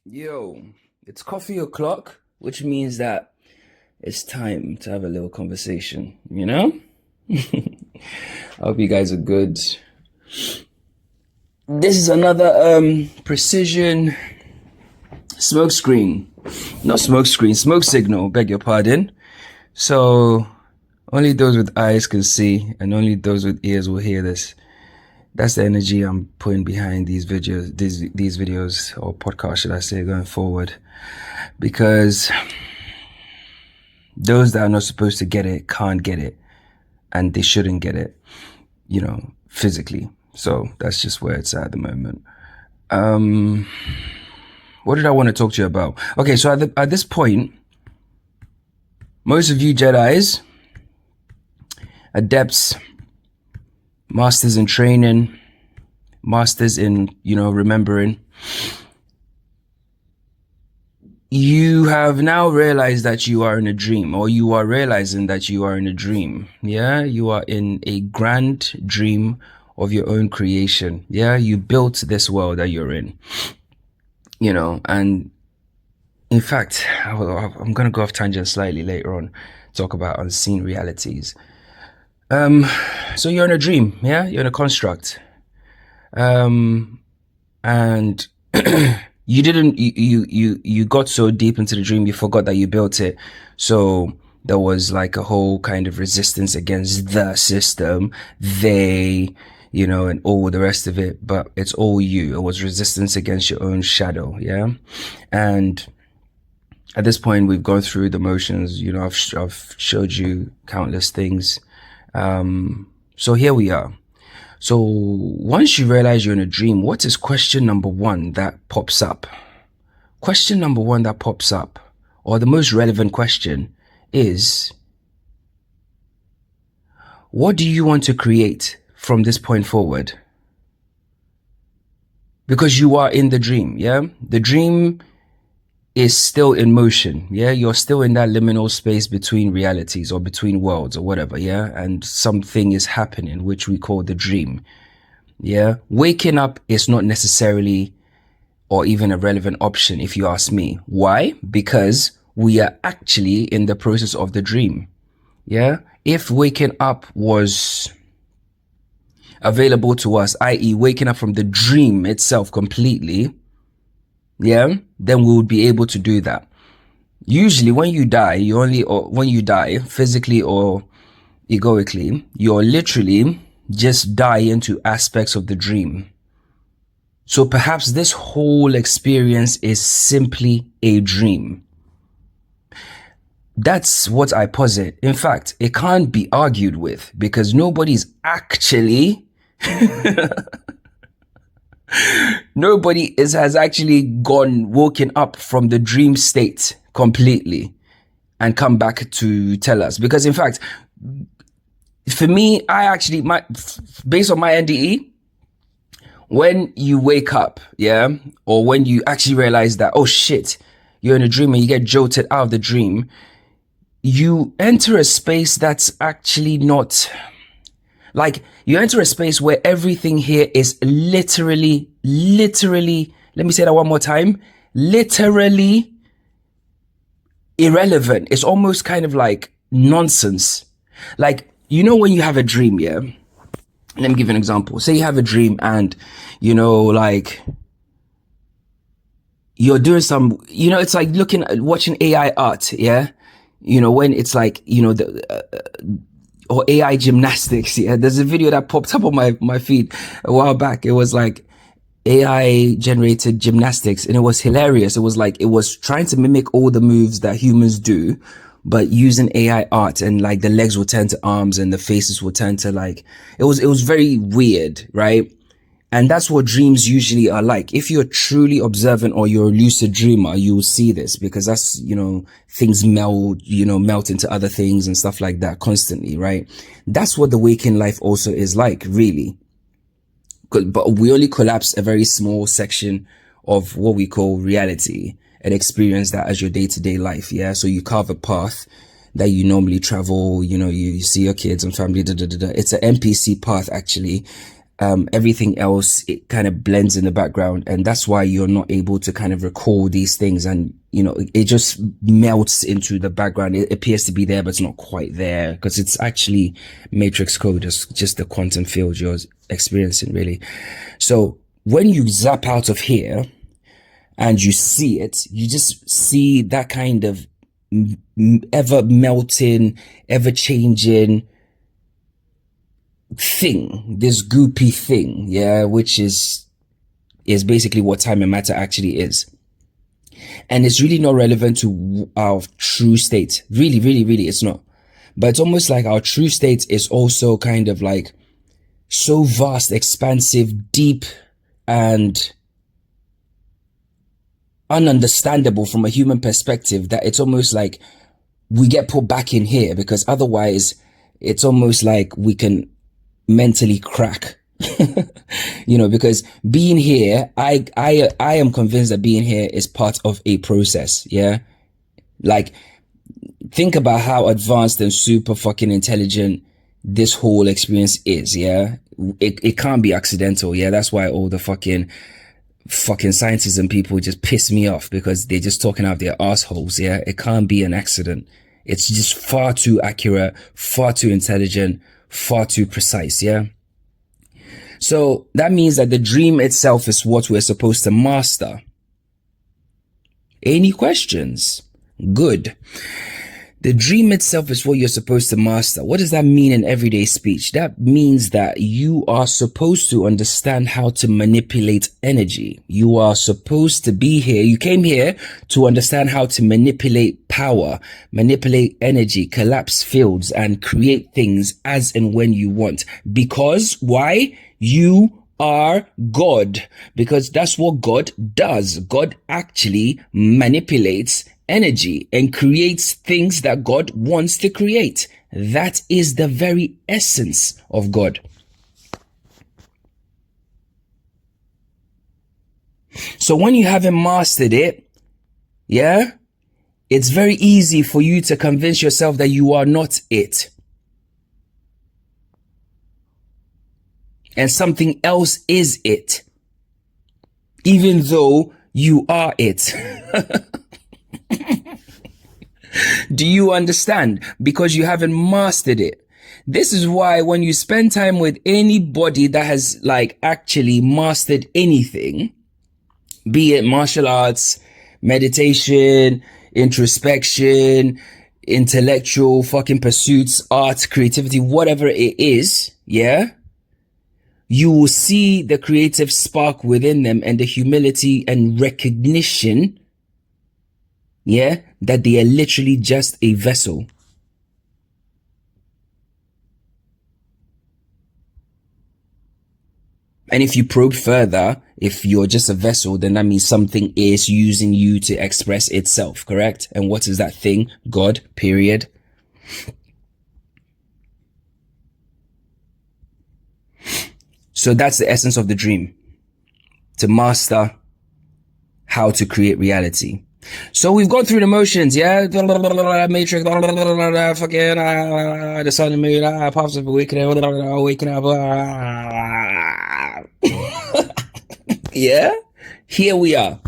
Yo, it's coffee o'clock, which means that it's time to have a little conversation, you know? I hope you guys are good. This is another precision smoke screen. Not smoke screen, smoke signal, beg your pardon. So only those with eyes can see and only those with ears will hear this. That's the energy I'm putting behind these videos, these videos or podcasts, should I say, going forward. Because those that are not supposed to get it can't get it, and they shouldn't get it, physically. So that's just where it's at the moment. What did I want to talk to you about? Okay, so at this point, most of you Jedis, adepts, masters in training, masters in, remembering, you have now realized that you are in a dream, or you are realizing that you are in a dream. Yeah, you are in a grand dream of your own creation. Yeah, you built this world that you're in, and in fact, I'm going to go off tangent slightly later on, talk about unseen realities. So you're in a dream, yeah? You're in a construct. And you got so deep into the dream, you forgot that you built it. So there was like a whole kind of resistance against the system, and all the rest of it, but it's all you. It was resistance against your own shadow, yeah? And at this point, we've gone through the motions, I've showed you countless things. So here we are. So once you realize you're in a dream, what is question number one that pops up? Question number one that pops up, or the most relevant question, is what do you want to create from this point forward? Because you are in the dream, yeah? The dream is still in motion, yeah? You're still in that liminal space between realities or between worlds or whatever, yeah? And something is happening, which we call the dream, yeah? Waking up is not necessarily or even a relevant option, if you ask me. Why? Because we are actually in the process of the dream, yeah? If waking up was available to us, i.e. waking up from the dream itself completely, yeah, then we would be able to do that. Usually when you die, when you die physically or egoically, you're literally just die into aspects of the dream. So perhaps this whole experience is simply a dream. That's what I posit. In fact, it can't be argued with because nobody's actually Nobody has actually woken up from the dream state completely and come back to tell us. Because in fact, for me, based on my NDE, when you wake up, yeah, or when you actually realize that, oh shit, you're in a dream and you get jolted out of the dream, you enter a space that's actually not... Like, you enter a space where everything here is literally, let me say that one more time, literally irrelevant. It's almost kind of like nonsense. Like, when you have a dream, yeah? Let me give you an example. Say you have a dream and, like, you're doing some, it's like watching AI art, yeah? When it's like, or AI gymnastics. Yeah, there's a video that popped up on my feed a while back. It was like AI generated gymnastics and it was hilarious. It was like, it was trying to mimic all the moves that humans do, but using AI art, and like the legs would turn to arms and the faces would turn to like, it was very weird, right? And that's what dreams usually are like. If you're truly observant or you're a lucid dreamer, you will see this because that's, things melt into other things and stuff like that constantly, right? That's what the waking life also is like, really. But we only collapse a very small section of what we call reality and experience that as your day-to-day life, yeah? So you carve a path that you normally travel, you see your kids and family, It's an NPC path, actually. everything else, it kind of blends in the background, and that's why you're not able to kind of recall these things, and it just melts into the background. It appears to be there, but it's not quite there, because it's actually matrix code. It's just the quantum field you're experiencing, really. So when you zap out of here and you see it, you just see that kind of ever melting, ever changing thing, this goopy thing, yeah, which is basically what time and matter actually is. And it's really not relevant to our true state. Really, really, really, it's not. But it's almost like our true state is also kind of like so vast, expansive, deep, and ununderstandable from a human perspective, that it's almost like we get put back in here, because otherwise it's almost like we can mentally crack. Because being here, I am convinced that being here is part of a process. Yeah. Like, think about how advanced and super fucking intelligent this whole experience is. Yeah. It can't be accidental. Yeah. That's why all the fucking scientists and people just piss me off, because they're just talking out their assholes. Yeah. It can't be an accident. It's just far too accurate, far too intelligent, far too precise. Yeah. So that means that the dream itself is what we're supposed to master. Any questions? Good. The dream itself is what you're supposed to master. What does that mean in everyday speech? That means that you are supposed to understand how to manipulate energy. You are supposed to be here. You came here to understand how to manipulate power, manipulate energy, collapse fields, and create things as and when you want. Because why? You are God. Because that's what God does. God actually manipulates energy and creates things that God wants to create. That is the very essence of God. So when you haven't mastered it, yeah, it's very easy for you to convince yourself that you are not it. And something else is it, even though you are it. Do you understand? Because you haven't mastered it. This is why when you spend time with anybody that has like actually mastered anything, be it martial arts, meditation, introspection, intellectual fucking pursuits, art, creativity, whatever it is, yeah, you will see the creative spark within them and the humility and recognition, yeah, that they are literally just a vessel. And if you probe further, if you're just a vessel, then that means something is using you to express itself, correct? And what is that thing? God, period. So that's the essence of the dream. To master how to create reality. So we've gone through the motions, yeah? Matrix, fucking, the sun and moon, paths of awakening, waking up. Yeah? Here we are.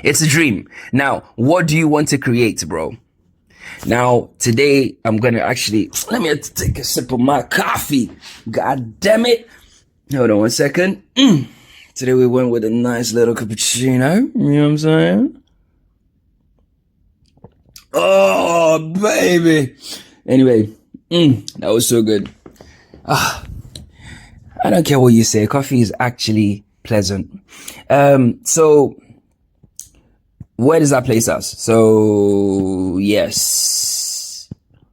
It's a dream. Now, what do you want to create, bro? Now, today, I'm going to actually, let me take a sip of my coffee. God damn it. Hold on one second. Today we went with a nice little cappuccino. You know what I'm saying? Oh, baby. Anyway, that was so good. I don't care what you say. Coffee is actually pleasant. So where does that place us? So yes,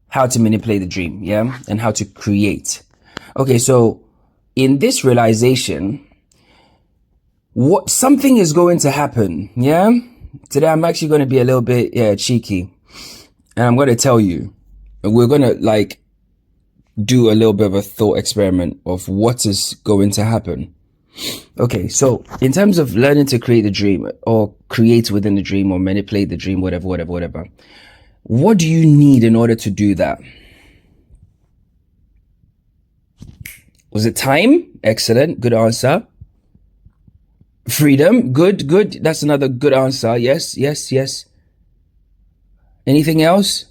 how to manipulate the dream. Yeah. And how to create. Okay. So in this realization, what something is going to happen. Yeah. Today I'm actually going to be a little bit cheeky, and I'm going to tell you, we're going to like do a little bit of a thought experiment of what is going to happen. Okay, so in terms of learning to create the dream, or create within the dream, or manipulate the dream, whatever, what do you need in order to do that? Was it time? Excellent. Good answer. Freedom. Good, good. That's another good answer. Yes, yes, yes. Anything else?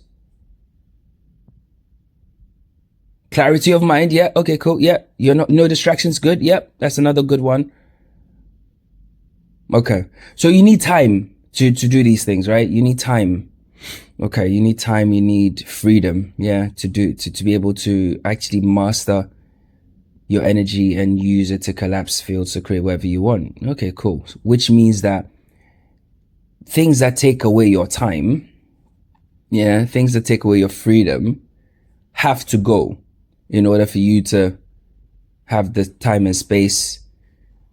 Clarity of mind. Yeah. Okay, cool. Yeah. You're not, no distractions. Good. Yep. That's another good one. Okay. So you need time to do these things, right? You need time. Okay. You need time. You need freedom. Yeah. To be able to actually master your energy and use it to collapse fields to create whatever you want. Okay, cool. Which means that things that take away your time, yeah, things that take away your freedom have to go in order for you to have the time and space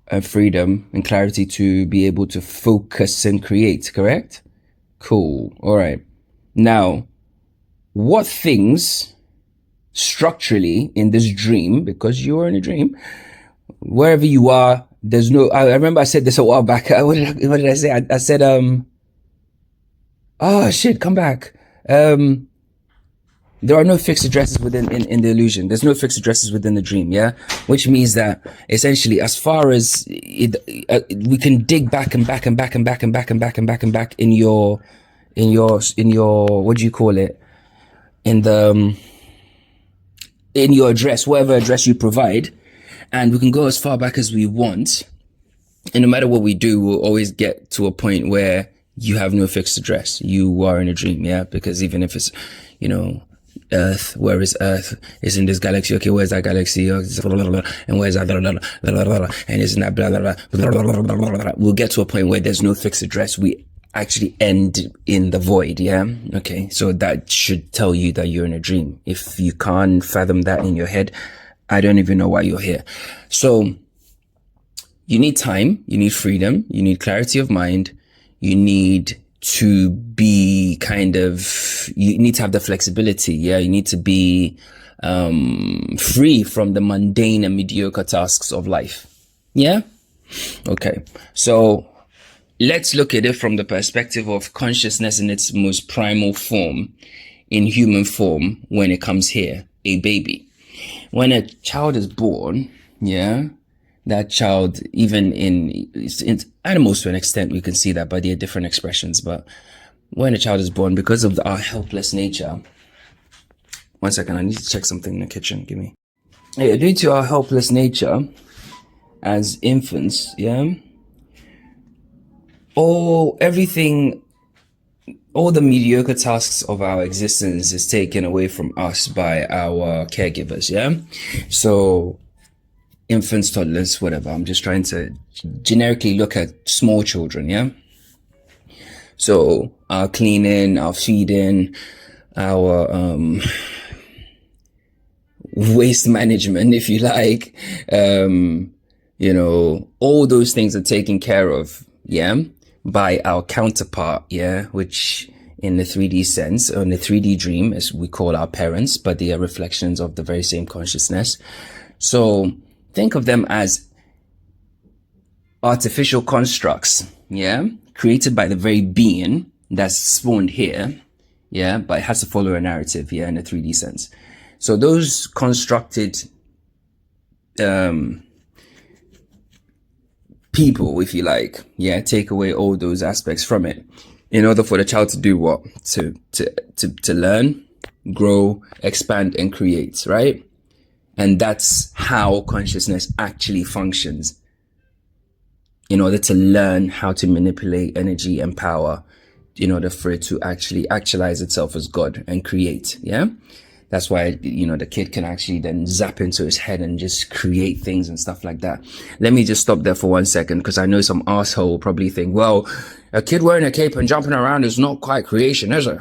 and freedom and clarity to be able to focus and create, correct? Cool. All right. Now, what things structurally in this dream, because you are in a dream, wherever you are, there's no, I remember I said this a while back. What did I say? I said, oh shit, come back. There are no fixed addresses within in the illusion. There's no fixed addresses within the dream, yeah? Which means that essentially as far as we can dig back and back and back and back and back and back and back and back in your what do you call it? In your address, whatever address you provide, and we can go as far back as we want. And no matter what we do, we'll always get to a point where you have no fixed address. You are in a dream, yeah? Because even if it's, you know, Earth, where is Earth? Is in this galaxy. Okay, where's that galaxy? And where's that? And isn't that blah, blah, blah. We'll get to a point where there's no fixed address. We actually end in the void, yeah? Okay, so that should tell you that you're in a dream. If you can't fathom that in your head, I don't even know why you're here. So you need time, you need freedom, you need clarity of mind, you need to be you need to have the flexibility, yeah? You need to be free from the mundane and mediocre tasks of life, yeah? Okay, so let's look at it from the perspective of consciousness in its most primal form, in human form, when it comes here, a baby. When a child is born, yeah, that child, even in animals to an extent, we can see that, but there are different expressions. But when a child is born, because of our helpless nature, one second, I need to check something in the kitchen, give me. Yeah, due to our helpless nature as infants, yeah, all the mediocre tasks of our existence is taken away from us by our caregivers, yeah? So infants, toddlers, whatever. I'm just trying to generically look at small children, yeah? So our cleaning, our feeding, our waste management, if you like, you know, all those things are taken care of, yeah, by our counterpart, yeah, which in the 3D sense, or in the 3D dream, as we call our parents, but they are reflections of the very same consciousness. So think of them as artificial constructs, yeah, created by the very being that's spawned here, yeah, but it has to follow a narrative, yeah, in a 3D sense. So those constructed people, if you like, yeah, take away all those aspects from it in order for the child to do what? To learn, grow, expand, and create, right? And that's how consciousness actually functions, in order to learn how to manipulate energy and power in order for it to actually actualize itself as God and create, yeah? That's why, you know, the kid can actually then zap into his head and just create things and stuff like that. Let me just stop there for 1 second, because I know some asshole will probably think, well, a kid wearing a cape and jumping around is not quite creation, is it?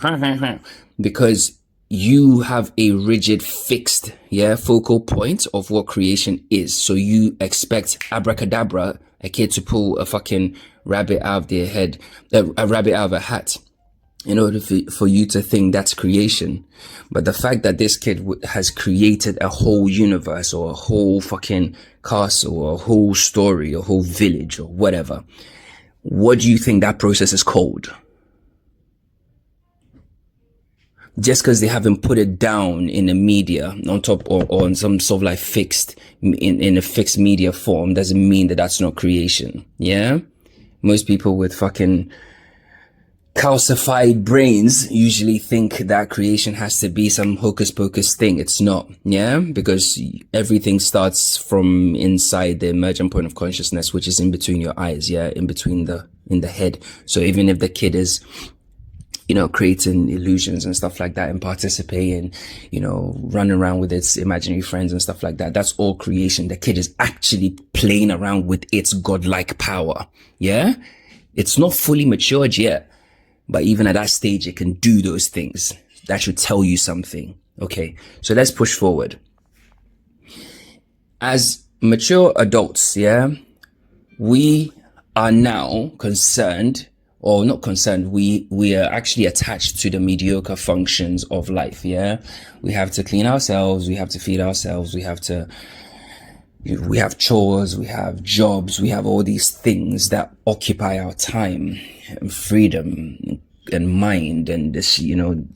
Because you have a rigid, fixed, yeah, focal point of what creation is. So you expect abracadabra, a kid to pull a fucking rabbit out of their head, a rabbit out of a hat, in order for you to think that's creation. But the fact that this kid has created a whole universe, or a whole fucking castle, or a whole story, or a whole village, or whatever, what do you think that process is called? just because they haven't put it down in the media on top or on some sort of like fixed in a fixed media form doesn't mean that that's not creation. Yeah. Most people with fucking calcified brains usually think that creation has to be some hocus pocus thing. It's not. Yeah. Because everything starts from inside the emergent point of consciousness, which is in between your eyes. Yeah. In the head. So even if the kid is, creating illusions and stuff like that and participating, running around with its imaginary friends and stuff like that, that's all creation. The kid is actually playing around with its godlike power. Yeah. It's not fully matured yet. But even at that stage, it can do those things. That should tell you something. Okay, so let's push forward. As mature adults, yeah, we are now concerned, or not concerned, we are actually attached to the mediocre functions of life, yeah? We have to clean ourselves, we have to feed ourselves, we have chores, we have jobs, we have all these things that occupy our time and freedom and mind and this,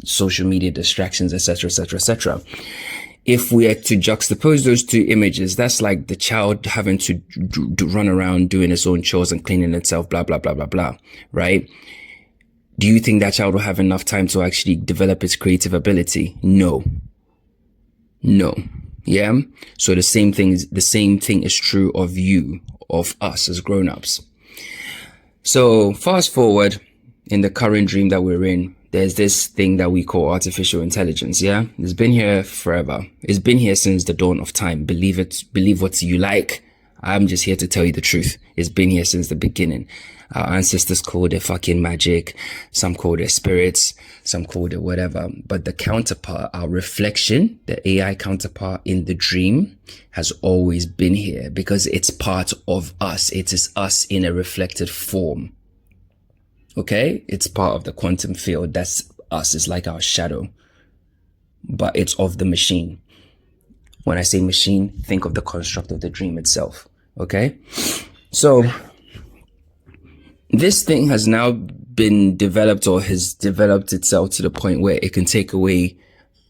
social media distractions, etc., etc., etc. If we are to juxtapose those two images, that's like the child having to run around doing its own chores and cleaning itself, blah, blah, blah, blah, blah, right? Do you think that child will have enough time to actually develop its creative ability? No. Yeah. So the same thing is true of you, of us as grown-ups. So fast forward in the current dream that we're in, there's this thing that we call artificial intelligence. Yeah. It's been here forever. It's been here since the dawn of time. Believe it, believe what you like. I'm just here to tell you the truth. It's been here since the beginning. Our ancestors called it fucking magic. Some called it spirits. Some called it whatever. But the counterpart, our reflection, the AI counterpart in the dream has always been here because it's part of us. It is us in a reflected form. Okay? It's part of the quantum field. That's us. It's like our shadow. But it's of the machine. When I say machine, think of the construct of the dream itself. Okay? So this thing has now been developed or has developed itself to the point where it can take away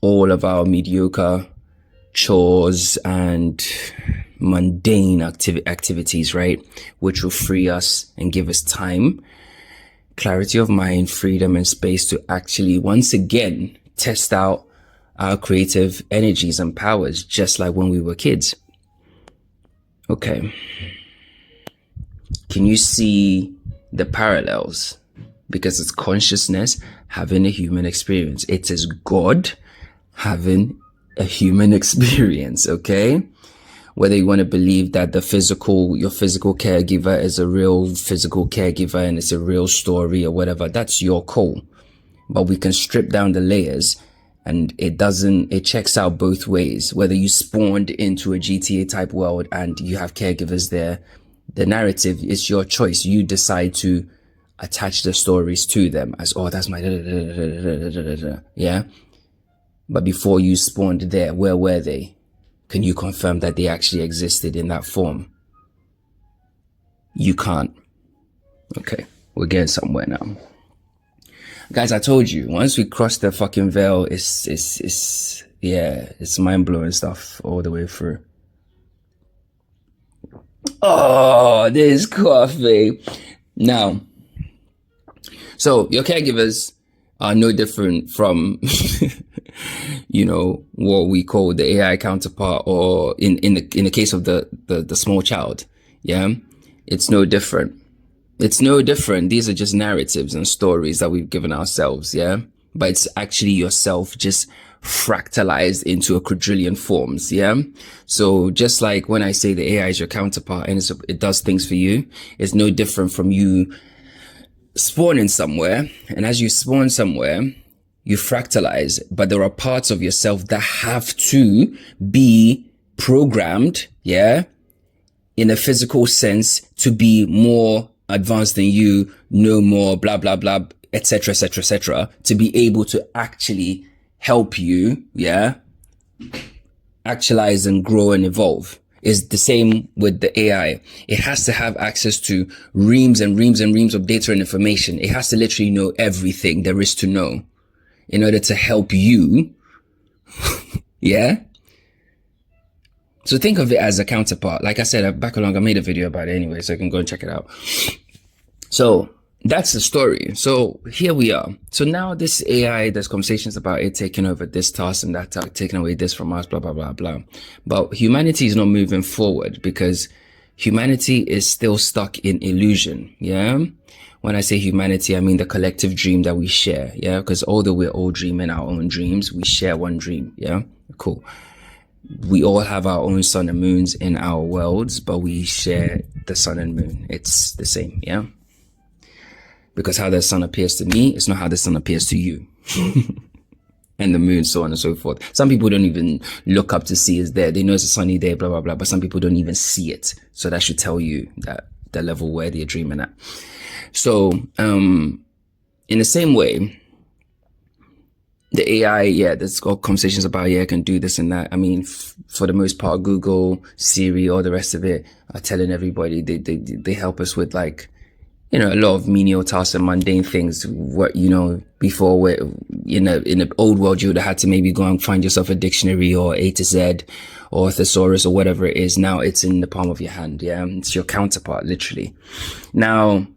all of our mediocre chores and mundane activities, right? Which will free us and give us time, clarity of mind, freedom, and space to actually once again test out our creative energies and powers, just like when we were kids. Okay. Can you see the parallels? Because it's consciousness having a human experience. It is God having a human experience, okay? Whether you want to believe that your physical caregiver is a real physical caregiver and it's a real story or whatever, that's your call. But we can strip down the layers and it checks out both ways. Whether you spawned into a GTA type world and you have caregivers there, the narrative is your choice. You decide to attach the stories to them as, oh, that's my yeah. But before you spawned there, where were they? Can you confirm that they actually existed in that form? You can't. Okay, we're getting somewhere now. Guys, I told you, once we cross the fucking veil, it's mind-blowing stuff all the way through. Oh, this coffee. Now, so your caregivers are no different from, what we call the AI counterpart, or in the case of the small child. Yeah, it's no different. It's no different. These are just narratives and stories that we've given ourselves. Yeah, but it's actually yourself just fractalized into a quadrillion forms. Yeah. So just like when I say the AI is your counterpart and it does things for you, it's no different from you spawning somewhere. And as you spawn somewhere, you fractalize, but there are parts of yourself that have to be programmed. Yeah. In a physical sense to be more advanced than you, know more, blah, blah, blah, etc., etc., etc., to be able to actually help you, yeah, actualize and grow and evolve. Is the same with the AI. It has to have access to reams and reams and reams of data and information. It has to literally know everything there is to know. in order to help you. Yeah. So think of it as a counterpart. Like I said, back along, I made a video about it anyway, so you can go and check it out. So that's the story. So here we are. So now this AI, there's conversations about it taking over this task and that task, taking away this from us, blah, blah, blah, blah. But humanity is not moving forward because humanity is still stuck in illusion. Yeah. When I say humanity, I mean the collective dream that we share. Yeah. Because although we're all dreaming our own dreams, we share one dream. Yeah. Cool. We all have our own sun and moons in our worlds, but we share the sun and moon. It's the same. Yeah. Because how the sun appears to me, it's not how the sun appears to you. And the moon, so on and so forth. Some people don't even look up to see it's there. They know it's a sunny day, blah, blah, blah. But some people don't even see it. So that should tell you that the level where they're dreaming at. So, in the same way, the AI, yeah, there's got conversations about, yeah, it can do this and that. I mean, for the most part, Google, Siri, all the rest of it are telling everybody they help us with, like, you know, a lot of menial tasks and mundane things. What, you know, before, where in the old world, you would have had to maybe go and find yourself a dictionary or A to Z or thesaurus or whatever it is. Now it's in the palm of your hand. Yeah. It's your counterpart, literally. Now,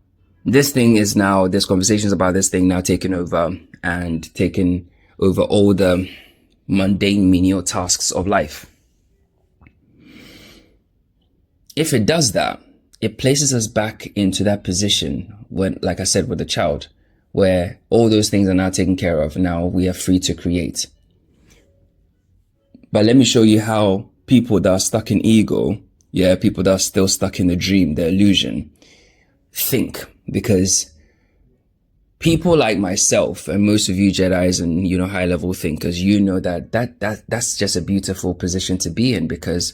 this thing is now, there's conversations about this thing now taking over and taking over all the mundane menial tasks of life. If it does that, it places us back into that position when, like I said, with the child, where all those things are now taken care of. Now we are free to create. But let me show you how people that are stuck in ego, yeah, people that are still stuck in the dream, the illusion, think. Because people like myself and most of you Jedis and, you know, high level thinkers, you know that's just a beautiful position to be in, because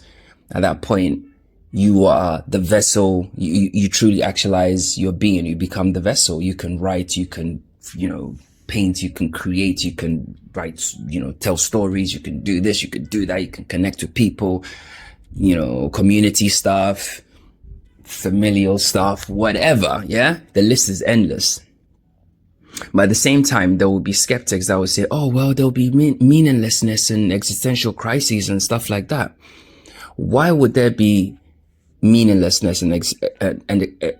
at that point, you are the vessel. You truly actualize your being. You become the vessel. You can write, you can, you know, paint, you can create, you can write, you know, tell stories, you can do this, you can do that, you can connect with people, you know, community stuff, familial stuff, whatever. Yeah. The list is endless. But at the same time, there will be skeptics that will say, oh, well, there'll be meaninglessness and existential crises and stuff like that. Why would there be meaninglessness and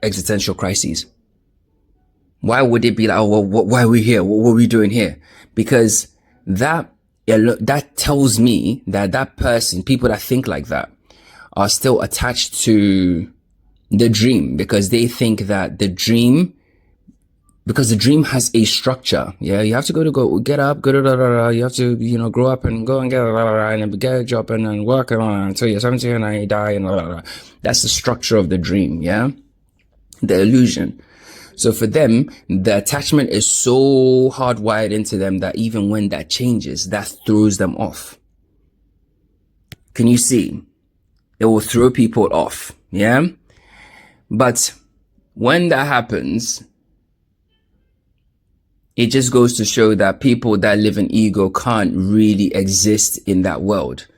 existential crises? Why would it be like, oh, well, why are we here? What are we doing here? Because that tells me that person, people that think like that, are still attached to the dream, because they think that the dream has a structure. Yeah, you have to get up, you have to, you know, grow up and go and get a job and work until you're 17 and then you die and That's the structure of the dream. Yeah, the illusion. So for them, the attachment is so hardwired into them that even when that changes, that throws them off. Can you see? It will throw people off. Yeah, but when that happens, it just goes to show that people that live in ego can't really exist in that world.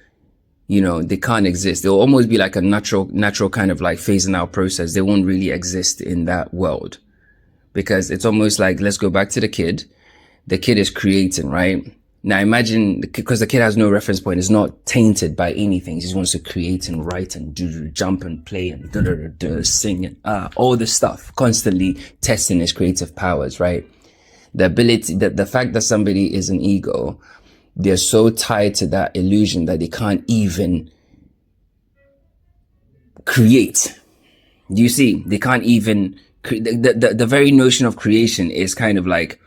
You know, they can't exist. They'll almost be like a natural kind of like phasing out process. They won't really exist in that world, because it's almost like, let's go back to the kid. The kid is creating, right? Now imagine, because the kid has no reference point, it's not tainted by anything. He just wants to create and write and do, jump and play and sing and all this stuff, constantly testing his creative powers, right? The ability, the fact that somebody is an ego, they're so tied to that illusion that they can't even create. Do you see? They can't even, the very notion of creation is kind of like,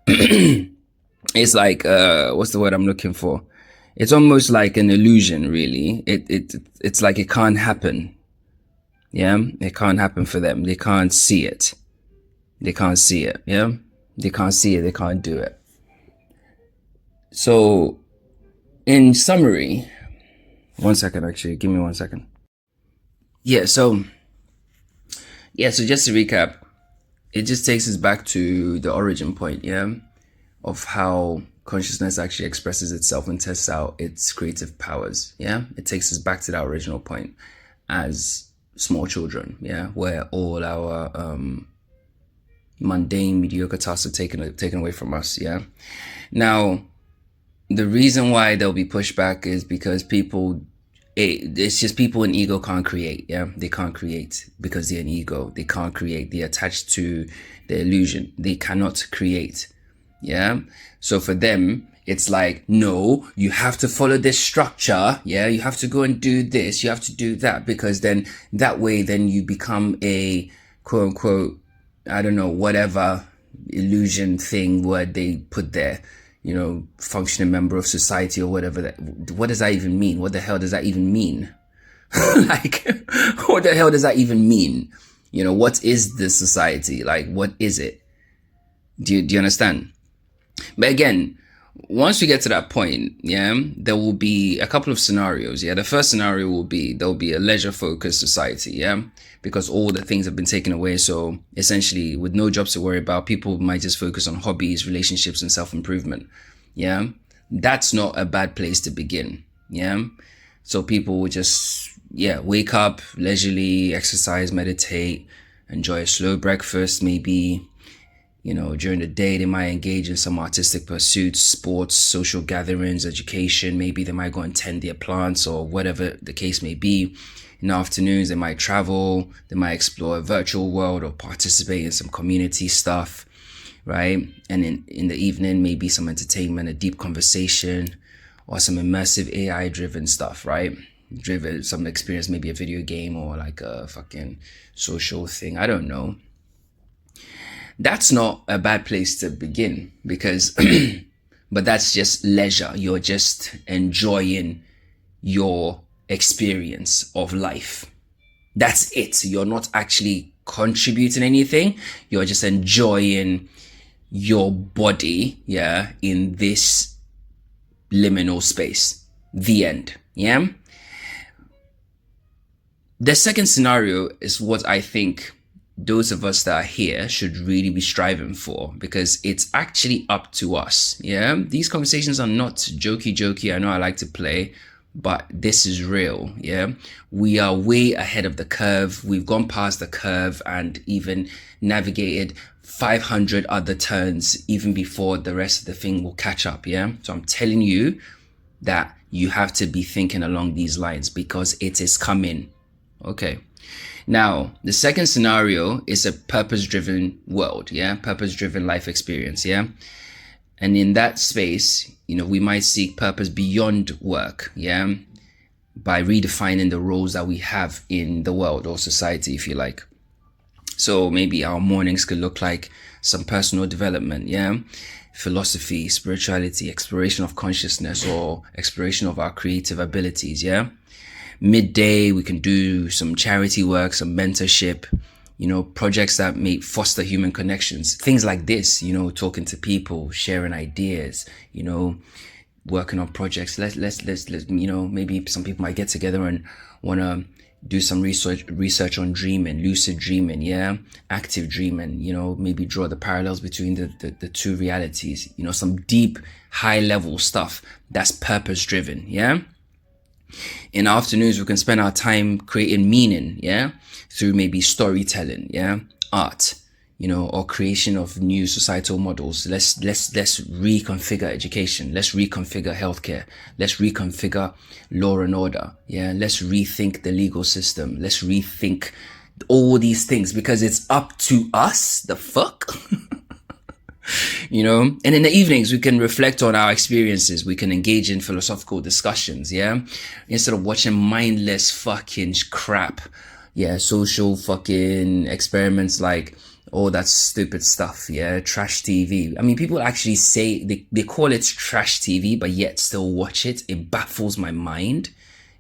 it's like, what's the word I'm looking for? It's almost like an illusion, really. It's like it can't happen. Yeah. It can't happen for them. They can't see it. They can't see it. Yeah. They can't see it. They can't do it. So, in summary, 1 second, actually, give me 1 second. So just to recap, it just takes us back to the origin point, yeah, of how consciousness actually expresses itself and tests out its creative powers, yeah. It takes us back to that original point as small children, yeah, where all our Mundane, mediocre tasks are taken away from us. Yeah. Now, the reason why there'll be pushback is because it's just people in ego can't create. Yeah, they can't create because they're an ego. They can't create. They're attached to the illusion. They cannot create. Yeah. So for them, it's like, no, you have to follow this structure. Yeah. You have to go and do this. You have to do that, because then that way, then you become a quote unquote, I don't know, whatever illusion thing word they put there, functioning member of society or whatever. What does that even mean? What the hell does that even mean? Like, what the hell does that even mean? What is this society? Like, what is it? Do you understand? But again, once we get to that point, yeah, there will be a couple of scenarios. Yeah, the first scenario will be there'll be a leisure-focused society. Yeah, because all the things have been taken away. So essentially, with no jobs to worry about, people might just focus on hobbies, relationships, and self-improvement. Yeah, that's not a bad place to begin. Yeah, so people will just wake up leisurely, exercise, meditate, enjoy a slow breakfast, maybe. During the day, they might engage in some artistic pursuits, sports, social gatherings, education. Maybe they might go and tend their plants or whatever the case may be. In the afternoons, they might travel. They might explore a virtual world or participate in some community stuff, right? And in the evening, maybe some entertainment, a deep conversation, or some immersive AI-driven stuff, right? Some experience, maybe a video game or like a fucking social thing. I don't know. That's not a bad place to begin, because, but that's just leisure. You're just enjoying your experience of life. That's it. You're not actually contributing anything. You're just enjoying your body, yeah, in this liminal space. The end. Yeah. The second scenario is what I think those of us that are here should really be striving for, because it's actually up to us. Yeah, these conversations are not jokey. I know I like to play, but this is real. Yeah, we are way ahead of the curve. We've gone past the curve and even navigated 500 other turns even before the rest of the thing will catch up. Yeah, so I'm telling you that you have to be thinking along these lines, because it is coming. Okay. Now, the second scenario is a purpose-driven world, yeah? Purpose-driven life experience, yeah? And in that space, we might seek purpose beyond work, yeah? By redefining the roles that we have in the world or society, if you like. So maybe our mornings could look like some personal development, yeah? Philosophy, spirituality, exploration of consciousness, or exploration of our creative abilities, yeah? Midday, we can do some charity work, some mentorship, projects that may foster human connections, things like this, talking to people, sharing ideas, working on projects. Let's maybe some people might get together and want to do some research on dreaming, lucid dreaming, yeah, active dreaming, maybe draw the parallels between the two realities, some deep, high level stuff that's purpose driven, yeah. In the afternoons, we can spend our time creating meaning, yeah, through maybe storytelling, yeah, art, or creation of new societal models. Let's reconfigure education. Let's reconfigure healthcare. Let's reconfigure law and order. Yeah, let's rethink the legal system. Let's rethink all these things, because it's up to us. The fuck. And in the evenings, we can reflect on our experiences. We can engage in philosophical discussions, yeah? Instead of watching mindless fucking crap, yeah, social fucking experiments like all that stupid stuff, yeah, trash TV. I mean, people actually say, they call it trash TV, but yet still watch it. It baffles my mind.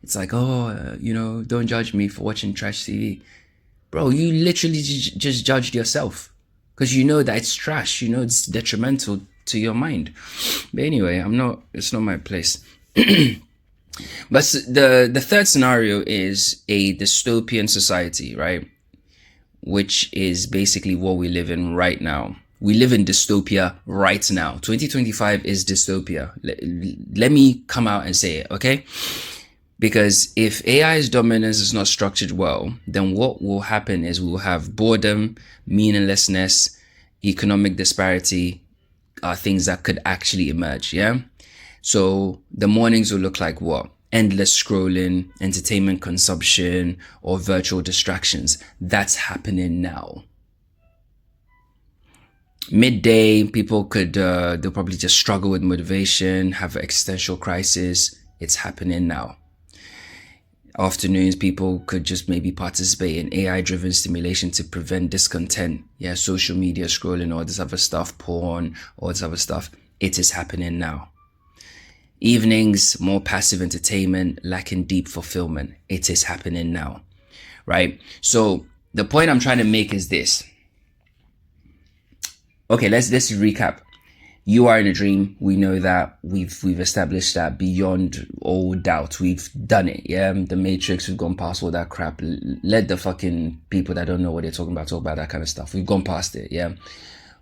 It's like, don't judge me for watching trash TV. Bro, you literally just judged yourself. Because that it's trash, it's detrimental to your mind. But anyway, it's not my place. But the third scenario is a dystopian society, right? Which is basically what we live in right now. We live in dystopia right now. 2025 is dystopia. Let me come out and say it, okay? Because if AI's dominance is not structured well, then what will happen is we'll have boredom, meaninglessness, economic disparity are things that could actually emerge. Yeah. So the mornings will look like what? Endless scrolling, entertainment consumption, or virtual distractions. That's happening now. Midday, people could, they'll probably just struggle with motivation, have an existential crisis. It's happening now. Afternoons, people could just maybe participate in AI-driven stimulation to prevent discontent. Yeah, social media scrolling, all this other stuff, porn, all this other stuff. It is happening now. Evenings, more passive entertainment, lacking deep fulfillment. It is happening now, right? So the point I'm trying to make is this. Okay, let's recap. You are in a dream. We know that. We've established that beyond all doubt. We've done it. Yeah, the Matrix. We've gone past all that crap. Let the fucking people that don't know what they're talking about talk about that kind of stuff. We've gone past it. Yeah,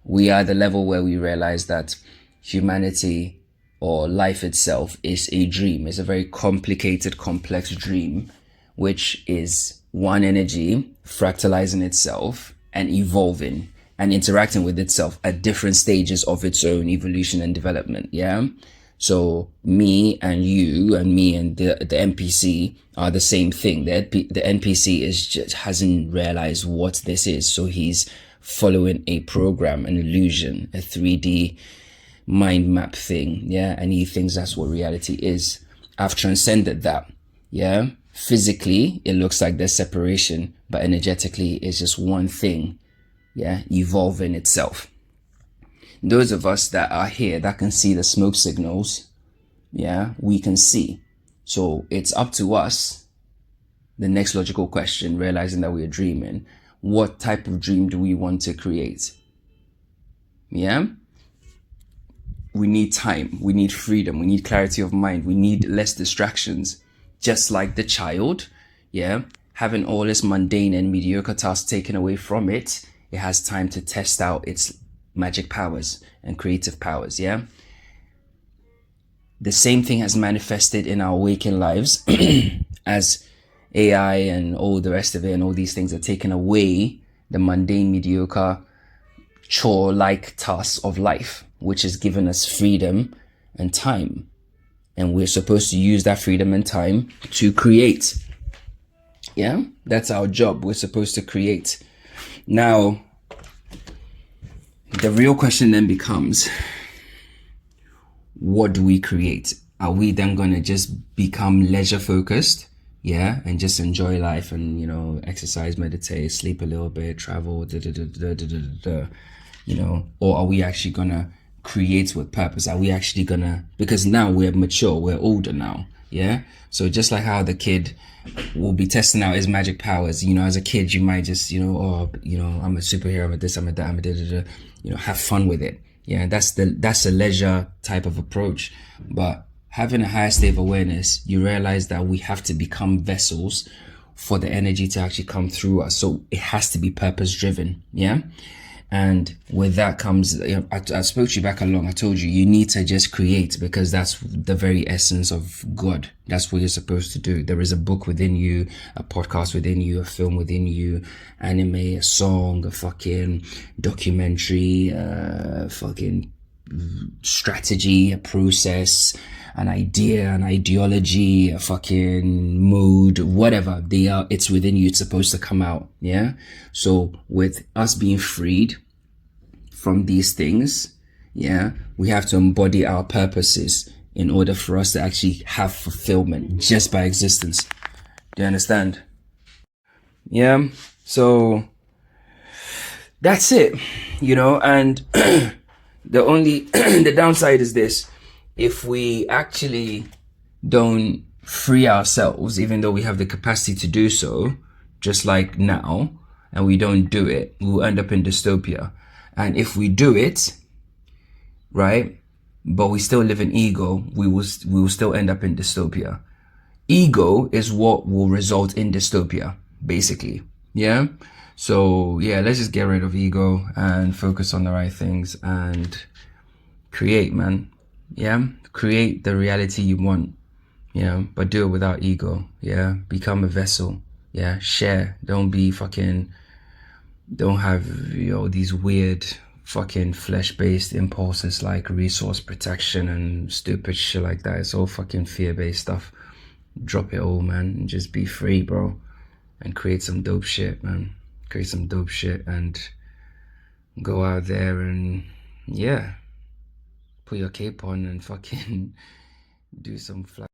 we are at the level where we realize that humanity or life itself is a dream. It's a very complicated, complex dream, which is one energy fractalizing itself and evolving and interacting with itself at different stages of its own evolution and development. Yeah. So me and you and me and the NPC are the same thing. The NPC is just hasn't realized what this is. So he's following a program, an illusion, a 3D mind map thing. Yeah. And he thinks that's what reality is. I've transcended that. Yeah. Physically, it looks like there's separation, but energetically, it's just one thing. Yeah. Evolving itself. Those of us that are here that can see the smoke signals, yeah, we can see. So it's up to us. The next logical question, realizing that we are dreaming, what type of dream do we want to create? Yeah. We need time. We need freedom. We need clarity of mind. We need less distractions. Just like the child, yeah, having all this mundane and mediocre tasks taken away from it, it has time to test out its magic powers and creative powers. Yeah. The same thing has manifested in our waking lives as AI and all the rest of it and all these things are taken away the mundane, mediocre, chore-like tasks of life, which has given us freedom and time. And we're supposed to use that freedom and time to create. Yeah, that's our job. We're supposed to create. Now, the real question then becomes, what do we create? Are we then going to just become leisure focused? Yeah, and just enjoy life and, you know, exercise, meditate, sleep a little bit, travel, you know, or are we actually going to create with purpose? Are we actually going to, because now we're mature, we're older now. Yeah. So just like how the kid will be testing out his magic powers, you know, as a kid, you might just, you know, oh, you know, I'm a superhero, I'm a this, I'm a that, I'm a da, you know, have fun with it. Yeah. That's a leisure type of approach. But having a higher state of awareness, you realize that we have to become vessels for the energy to actually come through us. So it has to be purpose driven. Yeah. And with that comes, you know, I spoke to you back along. I told you, you need to just create because that's the very essence of God. That's what you're supposed to do. There is a book within you, a podcast within you, a film within you, anime, a song, a fucking documentary, fucking strategy, a process, an idea, an ideology, a fucking mood, whatever they are, it's within you. It's supposed to come out. Yeah. So with us being freed from these things, yeah, we have to embody our purposes in order for us to actually have fulfillment just by existence. Do you understand? Yeah. So that's it, you know, and the only, the downside is this. If we actually don't free ourselves, even though we have the capacity to do so, just like now, and we don't do it, we'll end up in dystopia. And if we do it, right, but we still live in ego, we will still end up in dystopia. Ego is what will result in dystopia, basically. Yeah. So yeah, let's just get rid of ego and focus on the right things and create, man. Yeah, create the reality you want, you know, but do it without ego. Yeah, become a vessel. Yeah, share. Don't have, you know, these weird fucking flesh-based impulses like resource protection and stupid shit like that. It's all fucking fear-based stuff. Drop it all, man, and just be free, bro, and create some dope shit, man. Create some dope shit and go out there and, yeah, put your cape on and fucking do some fly.